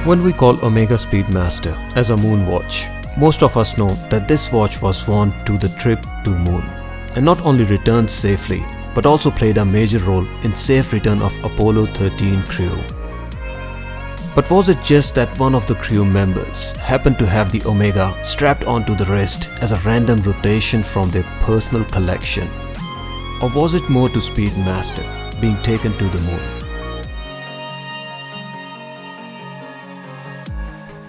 When we call Omega Speedmaster as a Moonwatch, most of us know that this watch was worn to the trip to Moon and not only returned safely but also played a major role in safe return of Apollo 13 crew. But was it just that one of the crew members happened to have the Omega strapped onto the wrist as a random rotation from their personal collection? Or was it more to Speedmaster being taken to the Moon?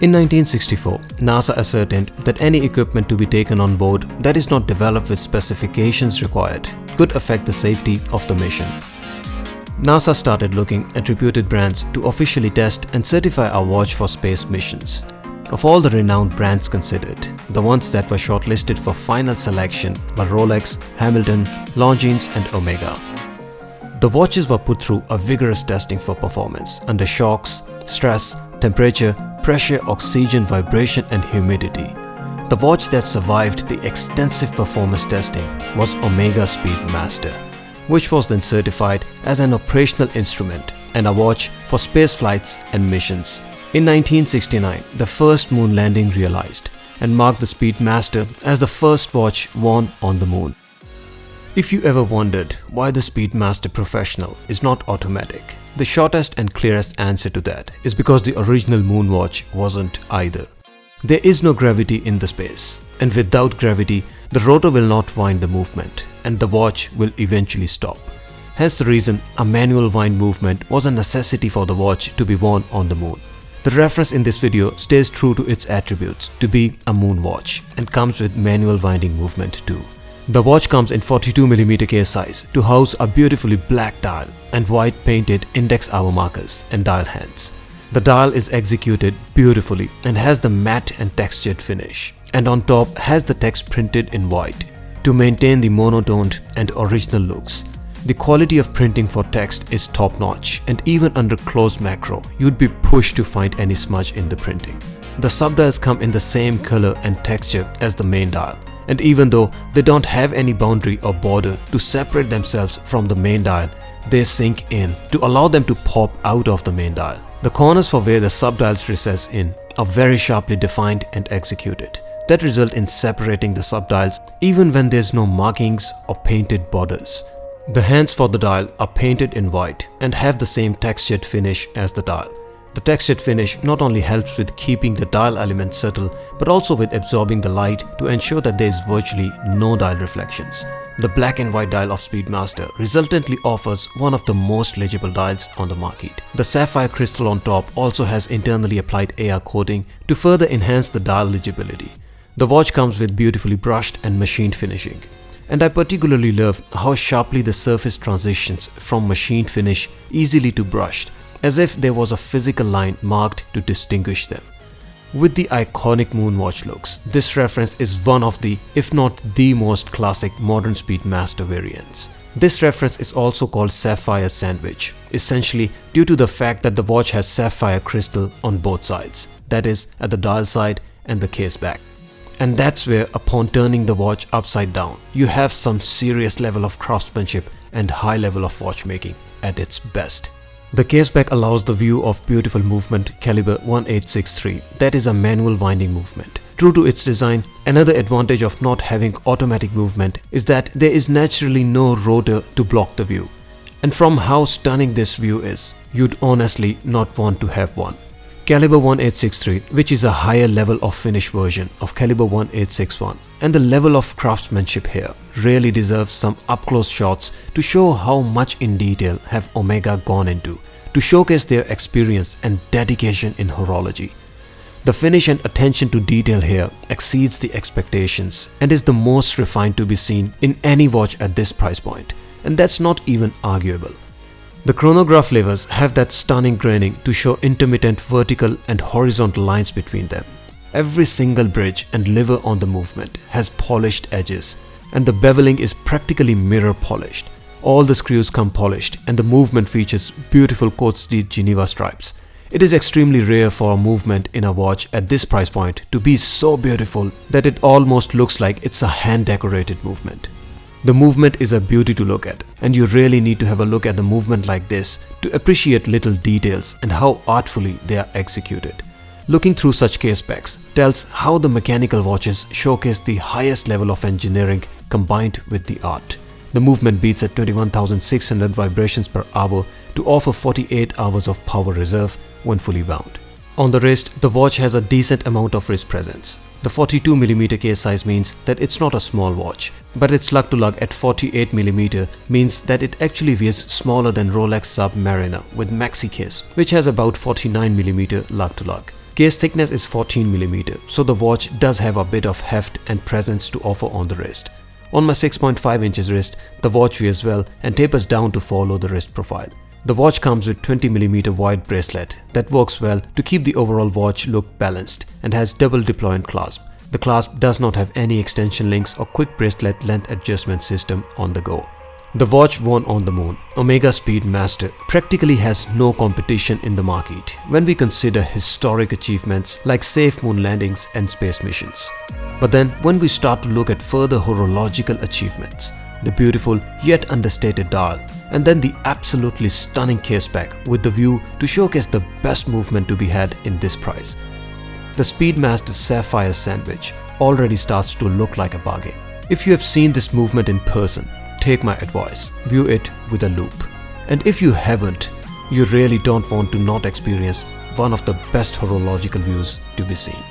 In 1964, NASA ascertained that any equipment to be taken on board that is not developed with specifications required could affect the safety of the mission. NASA started looking at reputed brands to officially test and certify our watch for space missions. Of all the renowned brands considered, the ones that were shortlisted for final selection were Rolex, Hamilton, Longines and Omega. The watches were put through a vigorous testing for performance under shocks, stress, temperature, pressure, oxygen, vibration and humidity. The watch that survived the extensive performance testing was Omega Speedmaster, which was then certified as an operational instrument and a watch for space flights and missions. In 1969, the first moon landing realized and marked the Speedmaster as the first watch worn on the moon. If you ever wondered why the Speedmaster Professional is not automatic, the shortest and clearest answer to that is because the original Moonwatch wasn't either. There is no gravity in the space, and without gravity, the rotor will not wind the movement, and the watch will eventually stop. Hence the reason a manual wind movement was a necessity for the watch to be worn on the moon. The reference in this video stays true to its attributes to be a moon watch and comes with manual winding movement too. The watch comes in 42mm case size to house a beautifully black dial and white painted index hour markers and dial hands. The dial is executed beautifully and has the matte and textured finish, and on top has the text printed in white to maintain the monotoned and original looks. The quality of printing for text is top notch, and even under close macro you'd be pushed to find any smudge in the printing. The subdials come in the same color and texture as the main dial, and even though they don't have any boundary or border to separate themselves from the main dial, they sink in to allow them to pop out of the main dial. The corners for where the subdials recess in are very sharply defined and executed, that result in separating the subdials even when there's no markings or painted borders. The hands for the dial are painted in white and have the same textured finish as the dial. The textured finish not only helps with keeping the dial elements subtle but also with absorbing the light to ensure that there is virtually no dial reflections. The black and white dial of Speedmaster resultantly offers one of the most legible dials on the market. The sapphire crystal on top also has internally applied AR coating to further enhance the dial legibility. The watch comes with beautifully brushed and machined finishing. And I particularly love how sharply the surface transitions from machined finish easily to brushed, as if there was a physical line marked to distinguish them. With the iconic Moonwatch looks, this reference is one of the, if not the most classic modern Speedmaster variants. This reference is also called Sapphire Sandwich, essentially due to the fact that the watch has sapphire crystal on both sides, that is, at the dial side and the case back. And that's where, upon turning the watch upside down, you have some serious level of craftsmanship and high level of watchmaking at its best. The caseback allows the view of beautiful movement caliber 1863, that is a manual winding movement. True to its design, another advantage of not having automatic movement is that there is naturally no rotor to block the view. And from how stunning this view is, you'd honestly not want to have one. Caliber 1863, which is a higher level of finish version of Caliber 1861, and the level of craftsmanship here really deserves some up-close shots to show how much in detail have Omega gone into to showcase their experience and dedication in horology. The finish and attention to detail here exceeds the expectations and is the most refined to be seen in any watch at this price point, and that's not even arguable. The chronograph levers have that stunning graining to show intermittent vertical and horizontal lines between them. Every single bridge and lever on the movement has polished edges, and the beveling is practically mirror polished. All the screws come polished, and the movement features beautiful Côte Geneva stripes. It is extremely rare for a movement in a watch at this price point to be so beautiful that it almost looks like it's a hand-decorated movement. The movement is a beauty to look at, and you really need to have a look at the movement like this to appreciate little details and how artfully they are executed. Looking through such case specs tells how the mechanical watches showcase the highest level of engineering combined with the art. The movement beats at 21,600 vibrations per hour to offer 48 hours of power reserve when fully wound. On the wrist, the watch has a decent amount of wrist presence. The 42mm case size means that it's not a small watch, but its lug-to-lug at 48mm means that it actually weighs smaller than Rolex Submariner with Maxi case, which has about 49mm lug-to-lug. Case thickness is 14mm, so the watch does have a bit of heft and presence to offer on the wrist. On my 6.5 inches wrist, the watch wears well and tapers down to follow the wrist profile. The watch comes with 20mm wide bracelet that works well to keep the overall watch look balanced and has double deployant clasp. The clasp does not have any extension links or quick bracelet length adjustment system on the go. The watch won on the moon, Omega Speedmaster, practically has no competition in the market when we consider historic achievements like safe moon landings and space missions. But then when we start to look at further horological achievements, the beautiful yet understated dial, and then the absolutely stunning case spec with the view to showcase the best movement to be had in this price, the Speedmaster Sapphire Sandwich already starts to look like a bargain. If you have seen this movement in person, take my advice, view it with a loupe. And if you haven't, you really don't want to not experience one of the best horological views to be seen.